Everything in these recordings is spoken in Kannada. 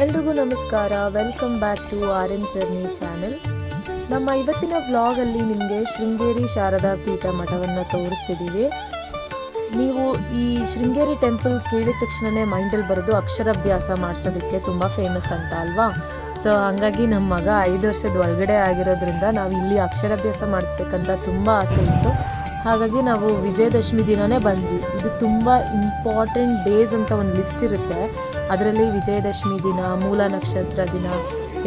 ಎಲ್ರಿಗೂ ನಮಸ್ಕಾರ. Welcome back to R N. Journey channel. ನಮ್ಮ ಇವತ್ತಿನ ವ್ಲಾಗಲ್ಲಿ ನಿಮಗೆ ಶೃಂಗೇರಿ ಶಾರದಾ ಪೀಠ ಮಠವನ್ನು ತೋರಿಸ್ತಿದ್ದೀವಿ. ನೀವು ಈ ಶೃಂಗೇರಿ ಟೆಂಪಲ್ ಕೇಳಿದ ತಕ್ಷಣವೇ ಮೈಂಡಲ್ಲಿ ಬರೋದು ಅಕ್ಷರಾಭ್ಯಾಸ ಮಾಡಿಸೋದಕ್ಕೆ ತುಂಬ ಫೇಮಸ್ ಅಂತ ಅಲ್ವಾ. ಸೊ ಹಾಗಾಗಿ ನಮ್ಮ ಮಗ 5 ವರ್ಷದ ಒಳಗಡೆ ಆಗಿರೋದ್ರಿಂದ ನಾವು ಇಲ್ಲಿ ಅಕ್ಷರಾಭ್ಯಾಸ ಮಾಡಿಸ್ಬೇಕಂತ ತುಂಬ ಆಸೆ ಇತ್ತು. ಹಾಗಾಗಿ ನಾವು ವಿಜಯದಶಮಿ ದಿನವೇ ಬಂದ್ವಿ. ಇದು ತುಂಬ ಇಂಪಾರ್ಟೆಂಟ್ ಡೇಸ್ ಅಂತ ಒಂದು ಲಿಸ್ಟ್ ಇರುತ್ತೆ. ಅದರಲ್ಲಿ ವಿಜಯದಶಮಿ ದಿನ, ಮೂಲ ನಕ್ಷತ್ರ ದಿನ,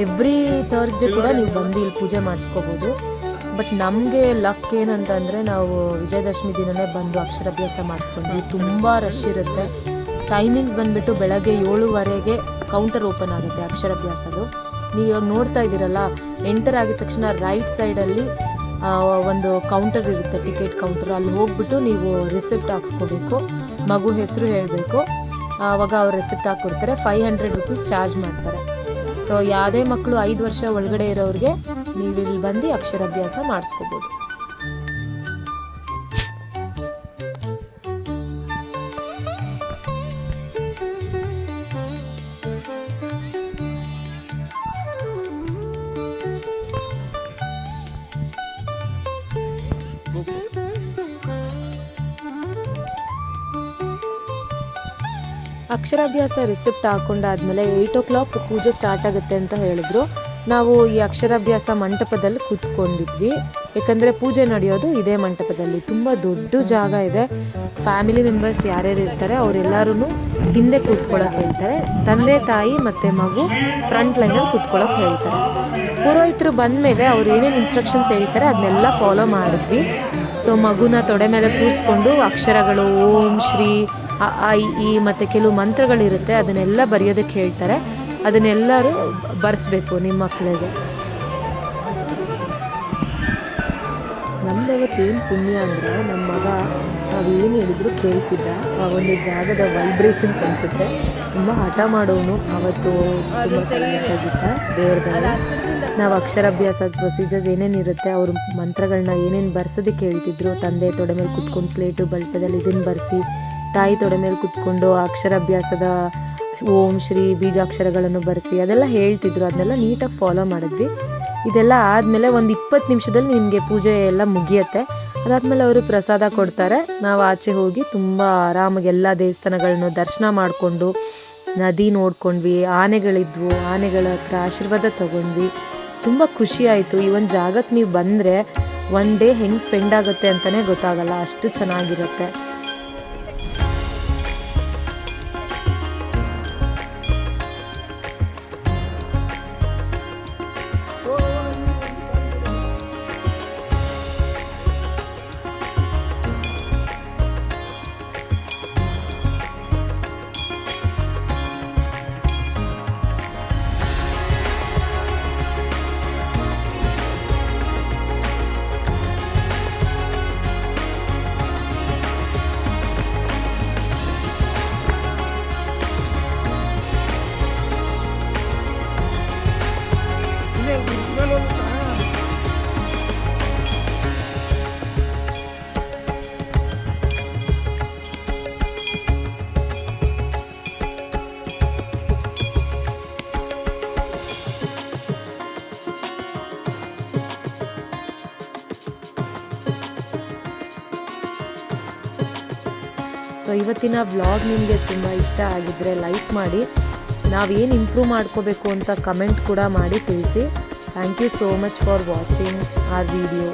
ಎವ್ರಿ ಥರ್ಸ್ಡೇ ಕೂಡ ನೀವು ಬಂದು ಇಲ್ಲಿ ಪೂಜೆ ಮಾಡಿಸ್ಕೋಬೋದು. ಬಟ್ ನಮಗೆ ಲಕ್ ಏನಂತಂದರೆ ನಾವು ವಿಜಯದಶಮಿ ದಿನವೇ ಬಂದು ಅಕ್ಷರಾಭ್ಯಾಸ ಮಾಡಿಸ್ಕೊಂಡ್ವಿ. ತುಂಬ ರಶ್ ಇರುತ್ತೆ. ಟೈಮಿಂಗ್ಸ್ ಬಂದುಬಿಟ್ಟು ಬೆಳಗ್ಗೆ 7:15ಗೆ ಕೌಂಟರ್ ಓಪನ್ ಆಗುತ್ತೆ ಅಕ್ಷರಾಭ್ಯಾಸದು. ನೀವು ಇವಾಗ ನೋಡ್ತಾ ಇದ್ದೀರಲ್ಲ, ಎಂಟರ್ ಆಗಿದ ತಕ್ಷಣ ರೈಟ್ ಸೈಡಲ್ಲಿ ಒಂದು ಕೌಂಟರ್ ಇರುತ್ತೆ, ಟಿಕೆಟ್ ಕೌಂಟರ್. ಅಲ್ಲಿ ಹೋಗ್ಬಿಟ್ಟು ನೀವು ರಿಸಿಪ್ಟ್ ಹಾಕ್ಸ್ಕೋಬೇಕು, ಮಗು ಹೆಸರು ಹೇಳಬೇಕು. ಆವಾಗ ಅವ್ರು ರೆಸಿಪ್ಟ್ ಹಾಕ್ಕೊಡ್ತಾರೆ. 500 ರೂಪೀಸ್ ಚಾರ್ಜ್ ಮಾಡ್ತಾರೆ. ಸೊ ಯಾವುದೇ ಮಕ್ಕಳು 5 ವರ್ಷ ಒಳಗಡೆ ಇರೋರಿಗೆ ನೀವು ಇಲ್ಲಿ ಬಂದು ಅಕ್ಷರಾಭ್ಯಾಸ ಮಾಡಿಸ್ಕೋಬೋದು. ಅಕ್ಷರಾಭ್ಯಾಸ ರಿಸಿಪ್ಟ್ ಹಾಕೊಂಡಾದ್ಮೇಲೆ 8 o'clock ಪೂಜೆ ಸ್ಟಾರ್ಟ್ ಆಗುತ್ತೆ ಅಂತ ಹೇಳಿದ್ರು. ನಾವು ಈ ಅಕ್ಷರಾಭ್ಯಾಸ ಮಂಟಪದಲ್ಲಿ ಕೂತ್ಕೊಂಡಿದ್ವಿ. ಯಾಕಂದರೆ ಪೂಜೆ ನಡೆಯೋದು ಇದೇ ಮಂಟಪದಲ್ಲಿ. ತುಂಬ ದೊಡ್ಡ ಜಾಗ ಇದೆ. ಫ್ಯಾಮಿಲಿ ಮೆಂಬರ್ಸ್ ಯಾರ್ಯಾರು ಇರ್ತಾರೆ ಅವರೆಲ್ಲರೂ ಹಿಂದೆ ಕೂತ್ಕೊಳ್ಳೋಕೆ ಹೇಳ್ತಾರೆ. ತಂದೆ ತಾಯಿ ಮತ್ತು ಮಗು ಫ್ರಂಟ್ ಲೈನಲ್ಲಿ ಕೂತ್ಕೊಳ್ಳೋಕೆ ಹೇಳ್ತಾರೆ. ಪುರೋಹಿತರು ಬಂದ ಮೇಲೆ ಅವ್ರು ಏನೇನು ಇನ್ಸ್ಟ್ರಕ್ಷನ್ಸ್ ಹೇಳ್ತಾರೆ ಅದನ್ನೆಲ್ಲ ಫಾಲೋ ಮಾಡಿದ್ವಿ. ಸೊ ಮಗುನ ತೊಡೆ ಮೇಲೆ ಕೂರಿಸ್ಕೊಂಡು ಅಕ್ಷರಗಳು ಓಂ ಶ್ರೀ ಅ ಈ ಮತ್ತು ಕೆಲವು ಮಂತ್ರಗಳಿರುತ್ತೆ, ಅದನ್ನೆಲ್ಲ ಬರೆಯೋದಕ್ಕೆ ಹೇಳ್ತಾರೆ. ಅದನ್ನೆಲ್ಲರೂ ಬರೆಸ್ಬೇಕು ನಿಮ್ಮ ಮಕ್ಕಳಿಗೆ. ನಮ್ದು ಅವತ್ತೇನು ಪುಣ್ಯ ಅಂದರೆ ನಮ್ಮ ಮಗ ನಾವು ಏನು ಹೇಳಿದ್ರು ಕೇಳ್ತಿದ್ದ. ಆ ಒಂದು ಜಾಗದ ವೈಬ್ರೇಷನ್ಸ್ ಅನಿಸುತ್ತೆ. ತುಂಬ ಹಠ ಮಾಡೋನು. ಅವತ್ತು ತುಂಬ ಸರಿಯಾಗಿತ್ತ ದೇವ್ರದಲ್ಲ. ನಾವು ಅಕ್ಷರಾಭ್ಯಾಸದ ಪ್ರೊಸೀಜರ್ಸ್ ಏನೇನಿರುತ್ತೆ, ಅವ್ರ ಮಂತ್ರಗಳನ್ನ ಏನೇನು ಬರ್ಸೋದಕ್ಕೆ ಹೇಳ್ತಿದ್ರು. ತಂದೆ ತೊಡೆ ಮೇಲೆ ಕುತ್ಕೊಂಡು ಸ್ಲೇಟು ಬಲ್ಟದಲ್ಲಿ ಇದನ್ನು ಬರೆಸಿ, ತಾಯಿ ತೊಡೆ ಮೇಲೆ ಕುತ್ಕೊಂಡು ಅಕ್ಷರಾಭ್ಯಾಸದ ಓಂ ಶ್ರೀ ಬೀಜಾಕ್ಷರಗಳನ್ನು ಬರೆಸಿ ಅದೆಲ್ಲ ಹೇಳ್ತಿದ್ರು. ಅದನ್ನೆಲ್ಲ ನೀಟಾಗಿ ಫಾಲೋ ಮಾಡಿದ್ವಿ. ಇದೆಲ್ಲ ಆದಮೇಲೆ ಒಂದು 20 ನಿಮಿಷದಲ್ಲಿ ನಿಮಗೆ ಪೂಜೆ ಎಲ್ಲ ಮುಗಿಯುತ್ತೆ. ಅದಾದಮೇಲೆ ಅವರು ಪ್ರಸಾದ ಕೊಡ್ತಾರೆ. ನಾವು ಆಚೆ ಹೋಗಿ ತುಂಬ ಆರಾಮಾಗಿ ಎಲ್ಲ ದೇವಸ್ಥಾನಗಳನ್ನು ದರ್ಶನ ಮಾಡಿಕೊಂಡು ನದಿ ನೋಡ್ಕೊಂಡ್ವಿ. ಆನೆಗಳಿದ್ವು, ಆನೆಗಳ ಹತ್ರ ಆಶೀರ್ವಾದ ತೊಗೊಂಡ್ವಿ. ತುಂಬ ಖುಷಿ ಆಯಿತು. ಈ ಒಂದು ಜಾಗಕ್ಕೆ ನೀವು ಬಂದರೆ ಒನ್ ಡೇ ಹೆಂಗೆ ಸ್ಪೆಂಡ್ ಆಗುತ್ತೆ ಅಂತಲೇ ಗೊತ್ತಾಗಲ್ಲ, ಅಷ್ಟು ಚೆನ್ನಾಗಿರುತ್ತೆ. ಸೊ ಇವತ್ತಿನ ವ್ಲಾಗ್ ನಿಮಗೆ ತುಂಬ ಇಷ್ಟ ಆಗಿದ್ದರೆ ಲೈಕ್ ಮಾಡಿ. ನಾವೇನು ಇಂಪ್ರೂವ್ ಮಾಡ್ಕೋಬೇಕು ಅಂತ ಕಮೆಂಟ್ ಕೂಡ ಮಾಡಿ ತಿಳಿಸಿ. Thank you so much for watching our video.